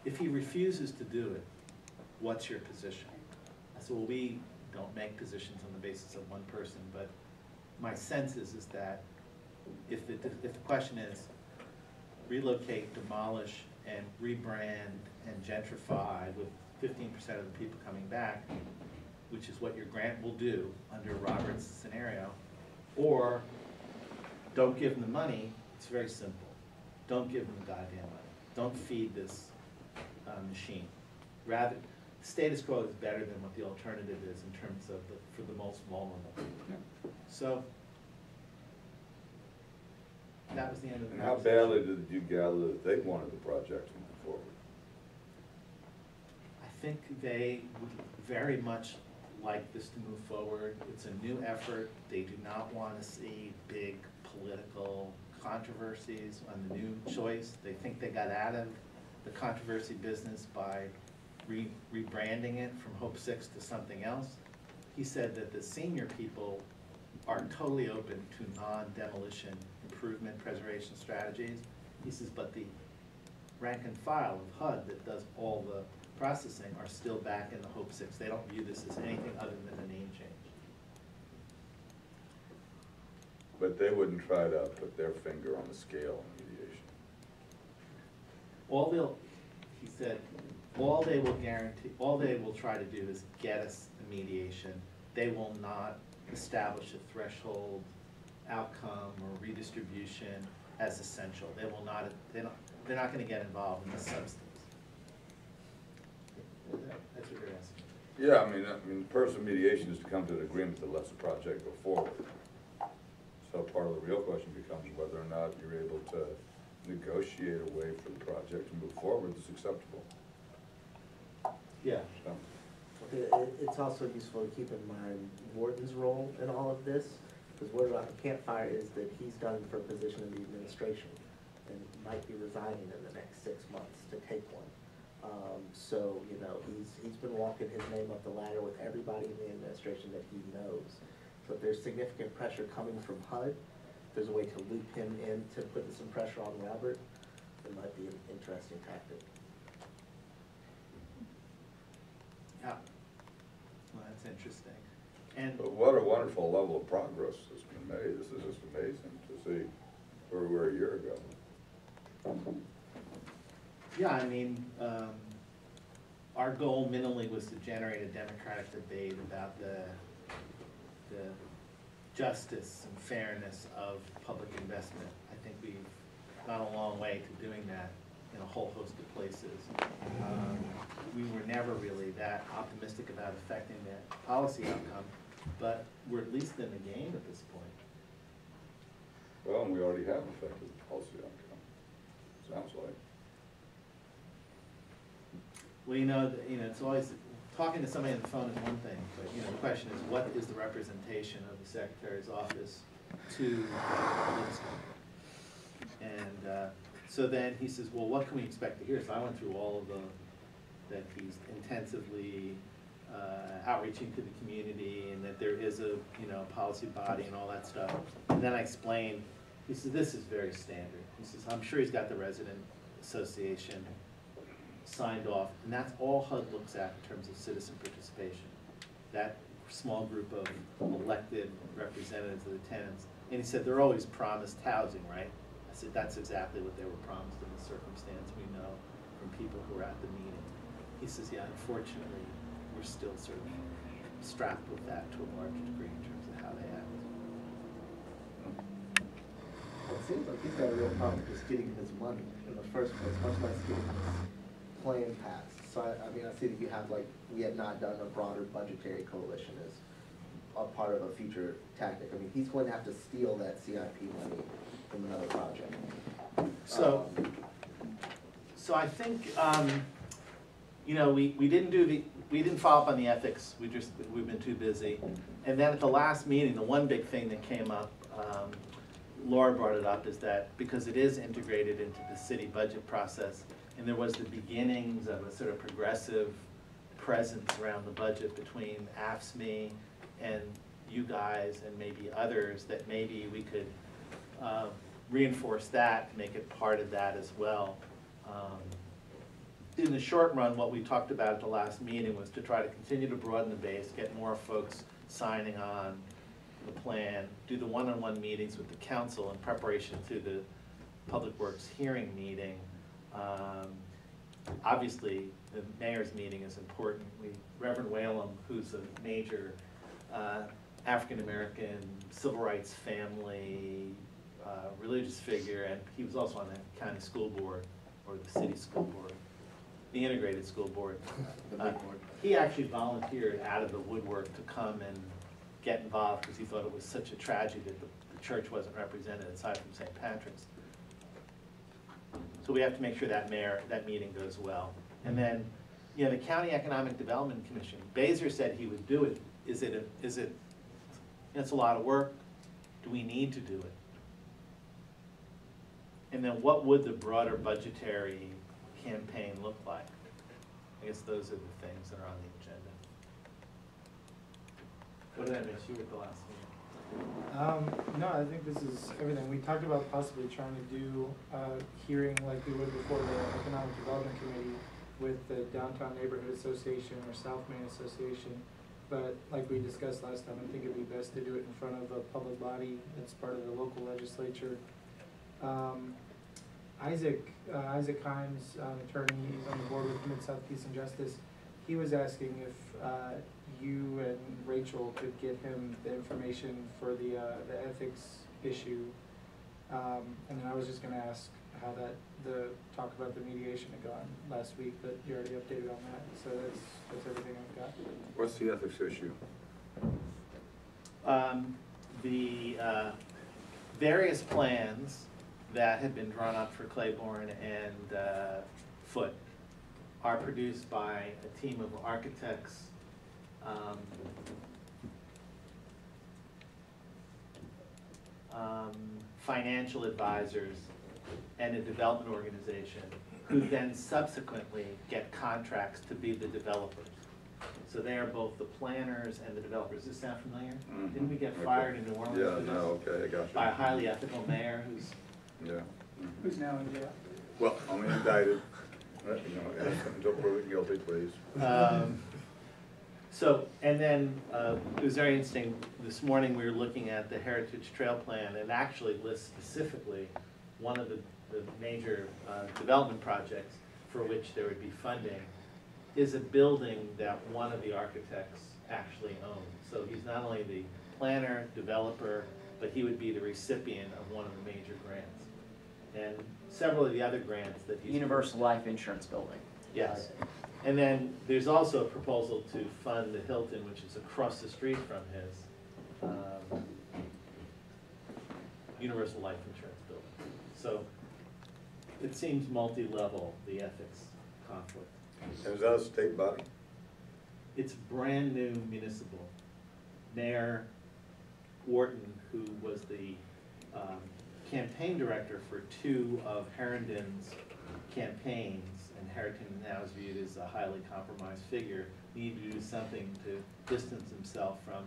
if he refuses to do it, what's your position? I said, well, we don't make positions on the basis of one person, but my sense is that if the question is relocate, demolish, and rebrand and gentrify with 15% of the people coming back, which is what your grant will do under Robert's scenario, or don't give them the money, it's very simple. Don't give them the goddamn money. Don't feed this machine. Rather, status quo is better than what the alternative is in terms of for the most vulnerable. So that was the end of the And how badly did you gather that they wanted the project to move forward? I think they would very much like this to move forward. It's a new effort. They do not want to see big political controversies on the new choice. They think they got out of the controversy business by rebranding it from Hope 6 to something else. He said that the senior people are totally open to non-demolition improvement preservation strategies. He says, but the rank and file of HUD that does all the processing are still back in the Hope 6. They don't view this as anything other than a name change. But they wouldn't try to put their finger on the scale in mediation. He said, all they will guarantee, all they will try to do is get us a mediation. They will not establish a threshold outcome or redistribution as essential. They will not, they're not going to get involved in the substance. That's what you're asking. Yeah, I mean, the purpose of mediation is to come to an agreement that lets the project go forward. So part of the real question becomes whether or not you're able to negotiate a way for the project to move forward that's acceptable. Yeah. So, It's also useful to keep in mind Warden's role in all of this, because word around the campfire is that he's done for a position in the administration and might be resigning in the next 6 months to take one. So, you know, he's been walking his name up the ladder with everybody in the administration that he knows. So if there's significant pressure coming from HUD, if there's a way to loop him in to put some pressure on Robert, it might be an interesting tactic. Yeah. Well, that's interesting. And but what a wonderful level of progress has been made. This is just amazing to see where we were a year ago. yeah, I mean, our goal minimally was to generate a democratic debate about the justice and fairness of public investment. I think we've gone a long way to doing that in a whole host of places. We were never really that optimistic about affecting the policy outcome, but we're at least in the game at this point. Well, and we already have affected the policy outcome, sounds like. Well, you know, it's always, talking to somebody on the phone is one thing, but, you know, the question is, what is the representation of the Secretary's office to Lipscomb? And so then he says, well, what can we expect to hear? So I went through all of that he's intensively outreaching to the community, and that there is a, you know, policy body and all that stuff. And then I explained, he says, this is very standard. He says, I'm sure he's got the resident association signed off, and that's all HUD looks at in terms of citizen participation. That small group of elected representatives of the tenants. And he said, they're always promised housing, right? I said, that's exactly what they were promised in the circumstance we know from people who were at the meeting. He says, yeah, unfortunately, we're still sort of strapped with that to a large degree in terms of how they act. Well, it seems like he's got a real problem just getting his money in the first place, much less getting his plan passed. So I mean, I see that you have, like, we had not done a broader budgetary coalition as a part of a future tactic. I mean, he's going to have to steal that CIP money from another project. So, so I think, you know, we didn't follow up on the ethics. We've been too busy. And then at the last meeting, the one big thing that came up, Laura brought it up, is that because it is integrated into the city budget process, and there was the beginnings of a sort of progressive presence around the budget between AFSCME and you guys and maybe others, that maybe we could reinforce that, make it part of that as well. In the short run, what we talked about at the last meeting was to try to continue to broaden the base, get more folks signing on the plan, do the one-on-one meetings with the council in preparation to the Public Works hearing meeting. Obviously, the mayor's meeting is important. Reverend Whalum, who's a major African-American civil rights family, religious figure, and he was also on the county school board, or the city school board, the integrated school board. He actually volunteered out of the woodwork to come and get involved because he thought it was such a tragedy that the church wasn't represented aside from St. Patrick's. So we have to make sure that meeting goes well. And then, you know, the County Economic Development Commission, Baser said he would do it. It's a lot of work. Do we need to do it? And then what would the broader budgetary campaign look like? I guess those are the things that are on the agenda. What did I miss? You were at the last meeting. No, I think this is everything. We talked about possibly trying to do a hearing like we would before the Economic Development Committee with the Downtown Neighborhood Association or South Main Association. But like we discussed last time, I think it'd be best to do it in front of a public body that's part of the local legislature. Isaac Himes, attorney, he's on the board with Mid-South Peace and Justice. He was asking if you and Rachel could get him the information for the ethics issue. And then I was just gonna ask how the talk about the mediation had gone last week, but you already updated on that, so that's everything I've got. What's the ethics issue? The various plans that have been drawn up for Claiborne and Foote are produced by a team of architects, financial advisors, and a development organization, who then subsequently get contracts to be the developers. So they are both the planners and the developers. Does this sound familiar? Mm-hmm. Didn't we get fired in New Orleans Yeah, for this? no, okay, I got you. By a highly ethical mayor who's... Yeah. Who's now in jail? Well, only indicted. You know, ask them to prove it guilty, please. So, and then it was very interesting, this morning we were looking at the Heritage Trail Plan, and actually lists specifically one of the major development projects for which there would be funding is a building that one of the architects actually owns. So he's not only the planner, developer, but he would be the recipient of one of the major grants. And several of the other grants that he's... Universal Life Insurance Building. Yes. And then there's also a proposal to fund the Hilton, which is across the street from his Universal Life Insurance Building. So it seems multi-level, the ethics conflict. And is that a state body? It's brand new municipal. Mayor Wharton, who was the campaign director for two of Herndon's campaigns, and Herndon now is viewed as a highly compromised figure, needed to do something to distance himself from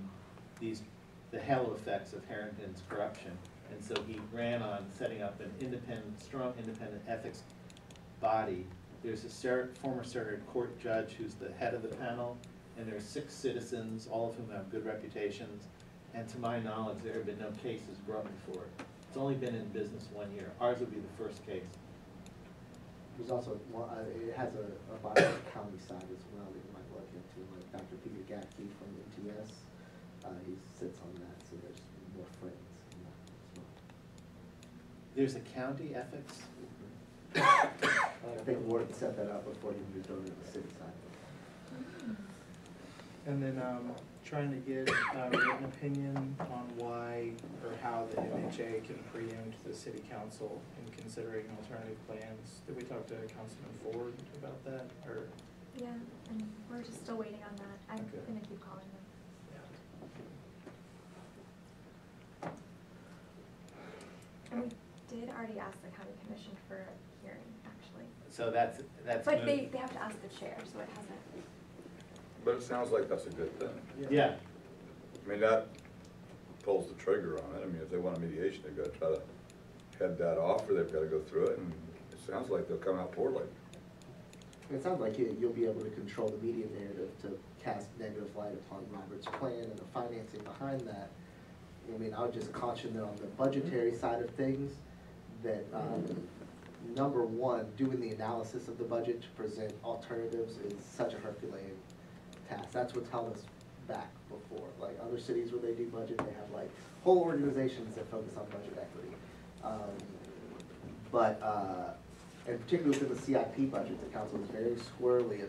the halo effects of Herndon's corruption. And so he ran on setting up an independent, strong independent ethics body. There's a former circuit court judge who's the head of the panel, and there's 6 citizens, all of whom have good reputations. And to my knowledge, there have been no cases brought before it. It's only been in business 1 year. Ours would be the first case. There's also, it has a body on the county side as well that you might look into, like Dr. Peter Gatke from MTS. He sits on that, so there's more friends in that as well. There's a county ethics? I think Warden set that up before he moved over to the city side. And then trying to get a written opinion on why or how the MHA can preempt the city council in considering alternative plans. Did we talk to Councilman Ford about that, or? Yeah, and we're just still waiting on that. I'm Okay. gonna keep calling them. And we did already ask the county commission for a hearing, actually. So that's But moved. they have to ask the chair, so it hasn't. But it sounds like that's a good thing. Yeah, I mean, that pulls the trigger on it. I mean, if they want a mediation, they've got to try to head that off, or they've got to go through it, and it sounds like they'll come out poorly. It sounds like you'll be able to control the media narrative to cast negative light upon Robert's plan and the financing behind that. I mean, I would just caution that on the budgetary side of things, that number one, doing the analysis of the budget to present alternatives is such a Herculean task. That's what's held us back before. Like other cities where they do budget, they have like whole organizations that focus on budget equity. And particularly within the CIP budget, the council is very squirrely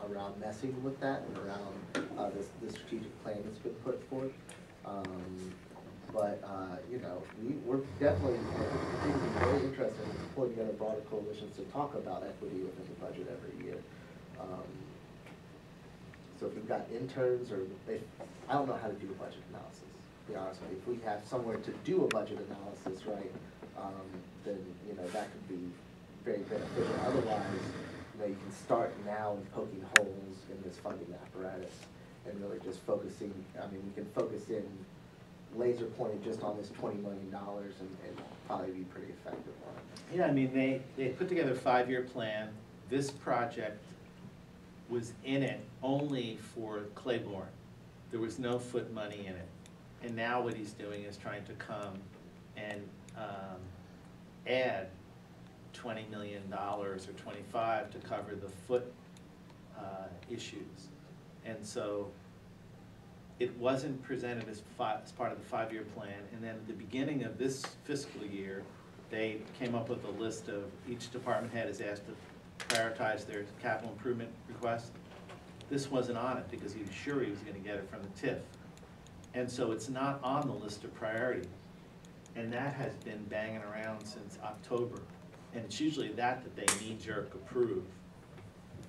around messing with that and around the strategic plan that's been put forth. You know, we're definitely very interested in pulling together broader coalitions to talk about equity within the budget every year. So if we've got interns, or I don't know how to do a budget analysis, to be honest with you. If we have somewhere to do a budget analysis, right, then, you know, that could be very beneficial. Otherwise, you know, you can start now in poking holes in this funding apparatus and really just focusing, I mean, we can focus in laser pointed just on this $20 million and probably be pretty effective on it. yeah, I mean, they put together a 5-year plan. This project was in it only for Claiborne. There was no foot money in it. And now what he's doing is trying to come and add $20 million or 25 to cover the foot issues. And so it wasn't presented as part of the 5-year plan. And then at the beginning of this fiscal year, they came up with a list of, each department head is asked to prioritize their capital improvement request. This wasn't on it because he was sure he was gonna get it from the TIF. And so it's not on the list of priorities. And that has been banging around since October. And it's usually that they knee-jerk approve.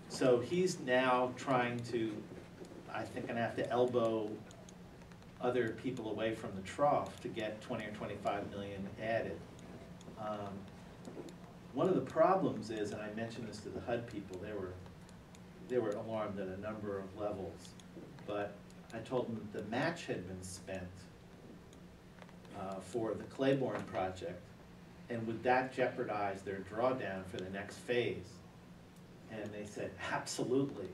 So he's now trying to, I think, gonna have to elbow other people away from the trough to get 20 or 25 million added. One of the problems is, and I mentioned this to the HUD people, they were alarmed at a number of levels, but I told them that the match had been spent for the Claiborne project, and would that jeopardize their drawdown for the next phase? And they said, absolutely.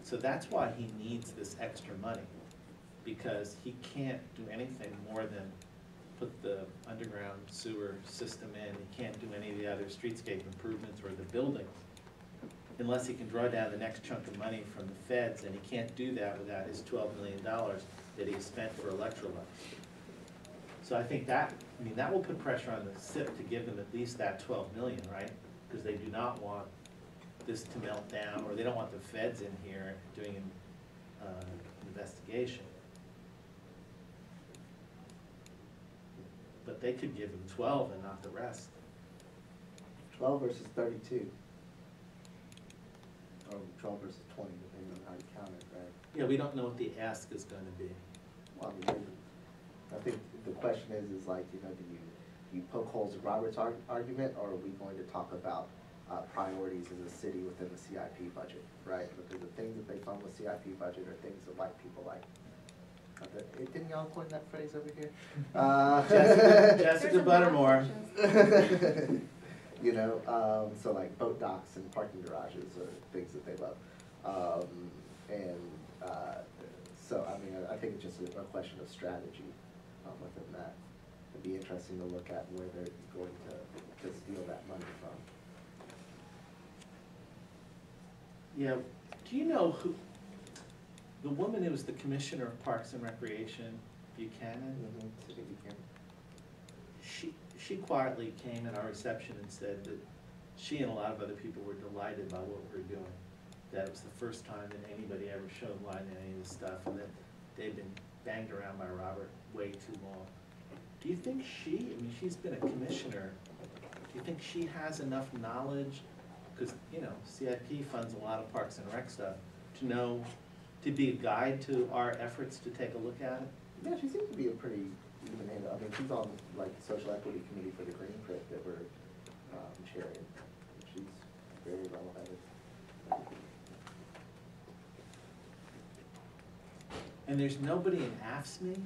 So that's why he needs this extra money, because he can't do anything more than put the underground sewer system in. He can't do any of the other streetscape improvements or the buildings unless he can draw down the next chunk of money from the feds, and he can't do that without his $12 million that he spent for electrolytes. So I think that, I mean, that will put pressure on the SIP to give them at least that 12 million, right? Because they do not want this to melt down, or they don't want the feds in here doing an investigation. But they could give them 12 and not the rest. 12 versus 32. Or 12 versus 20, depending on how you count it, right? Yeah, we don't know what the ask is gonna be. Well, I mean, I think the question is like, you know, poke holes in Robert's argument, or are we going to talk about priorities in the city within the CIP budget, right? Because the things that they fund with CIP budget are things that white people like. Didn't y'all coin that phrase over here? Jessica There's a Buttermore. math You know, so like boat docks and parking garages are things that they love. So, I mean, I think it's just a question of strategy within that. It'd be interesting to look at where they're going to steal that money from. Yeah, do you know who, the woman who was the commissioner of Parks and Recreation, Buchanan? City Buchanan. She quietly came at our reception and said that she and a lot of other people were delighted by what we were doing. That it was the first time that anybody ever showed light in any of this stuff, and that they'd been banged around by Robert way too long. Do you think I mean, she's been a commissioner, do you think she has enough knowledge? Because, you know, CIP funds a lot of Parks and Rec stuff, to know, to be a guide to our efforts to take a look at it? Yeah, she seems to be a pretty even-handed, I mean, she's on like the social equity committee for the Green Crypt that we're chairing. She's very well-headed. And there's nobody in AFSCME?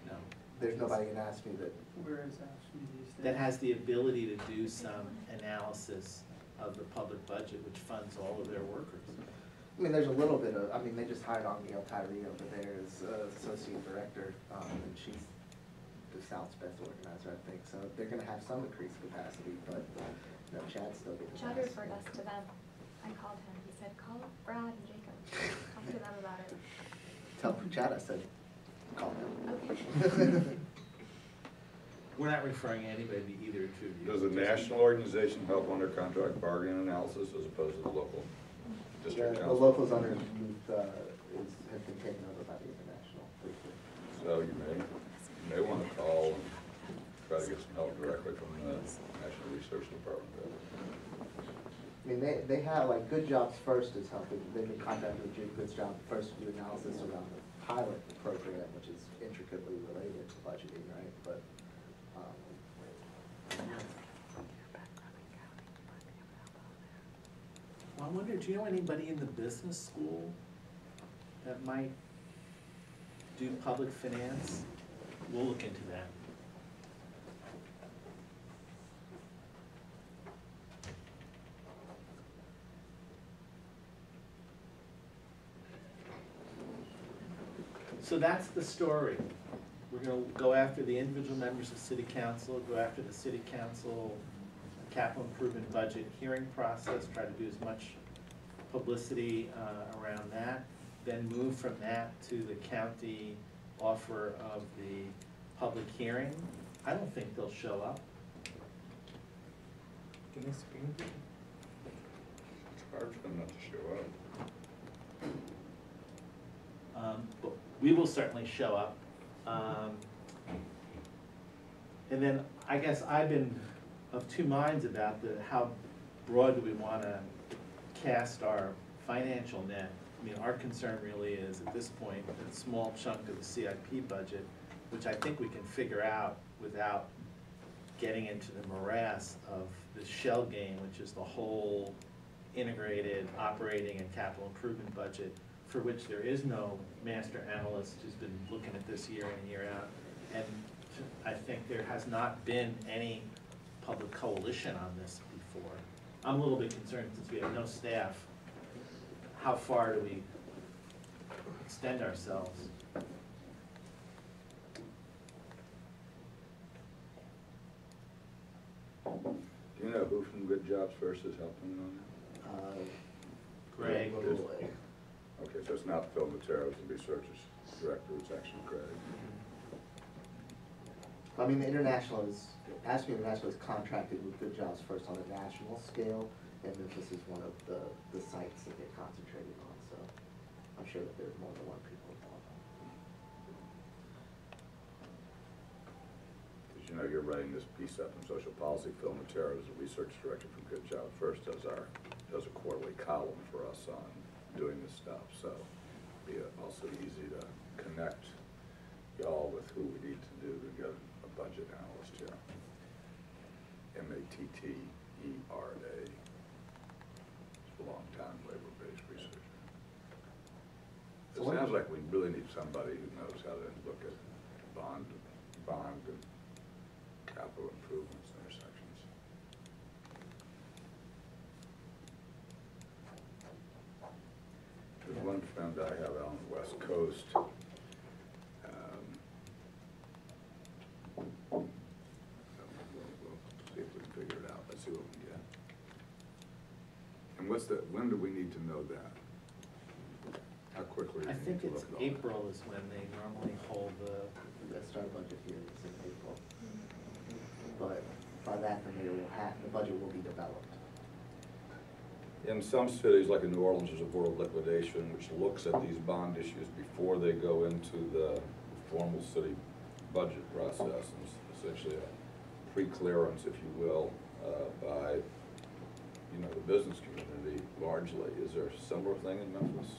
No. There's nobody in ASME that, Where is AFSCME these days? That has the ability to do some analysis of the public budget, which funds all of their workers. I mean, there's a little bit of, I mean, they just hired Angel Tyree over there as associate director, and she's the South's best organizer, I think. So they're gonna have some increased capacity, but, you know, Chad's still getting. Chad referred us to them. I called him. He said, call up Brad and Jacob. Talk to them about it. Tell Chad I said, call him. Okay. We're not referring anybody to either two of you. Does the national organization help under contract bargaining analysis as opposed to the local district The council? locals under youth have been taken over by the international. So you may want to call and try to get some help directly from the National Research Department. I mean, they have, like, Good Jobs First is helping, they've been contacted with Good Jobs First to do analysis around the pilot program, which is intricately related to budgeting, right? But, Well, I wonder, do you know anybody in the business school that might do public finance? We'll look into that. So that's the story. We're gonna go after the individual members of city council, go after the city council capital improvement budget hearing process, try to do as much publicity around that, then move from that to the county offer of the public hearing. I don't think they'll show up. Can they screen it? It's hard for them not to show up. But we will certainly show up. And then I guess I've been of two minds about how broad do we want to cast our financial net. I mean, our concern really is at this point a small chunk of the CIP budget, which I think we can figure out without getting into the morass of the shell game, which is the whole integrated operating and capital improvement budget, for which there is no master analyst who's been looking at this year in and year out. And I think there has not been any public coalition on this before. I'm a little bit concerned since we have no staff. How far do we extend ourselves? Do you know who from Good Jobs First is helping on that? Greg. Okay, so it's not Phil Matero, the research's director, it's actually Greg. I mean, the international is, ASME International is contracted with Good Jobs First on a national scale, and Memphis is one of the sites that they're concentrating on, so I'm sure that there's more than one people involved. Because you know, you're writing this piece up in social policy. Phil Matero is a research director from Good Jobs First, does a quarterly column for us on doing this stuff, so it'd be also easy to connect y'all with who we need to do to get a budget analyst here. M-A-T-T-E-R-A. It's a long-time labor-based researcher. It sounds like we really need somebody who knows how to look at bond and capital improvements intersections. There's one friend I have out on the West Coast. We'll see if we can figure it out. Let's see what we can get. And when do we need to know that? How quickly do I we think need to it's look at all that? April is when they normally hold the, That's our budget here, it's in April. But by that, the budget will be developed. In some cities, like in New Orleans, there's a board of liquidation which looks at these bond issues before they go into the formal city budget process. And it's essentially a pre-clearance, if you will, by, the business community largely. Is there a similar thing in Memphis?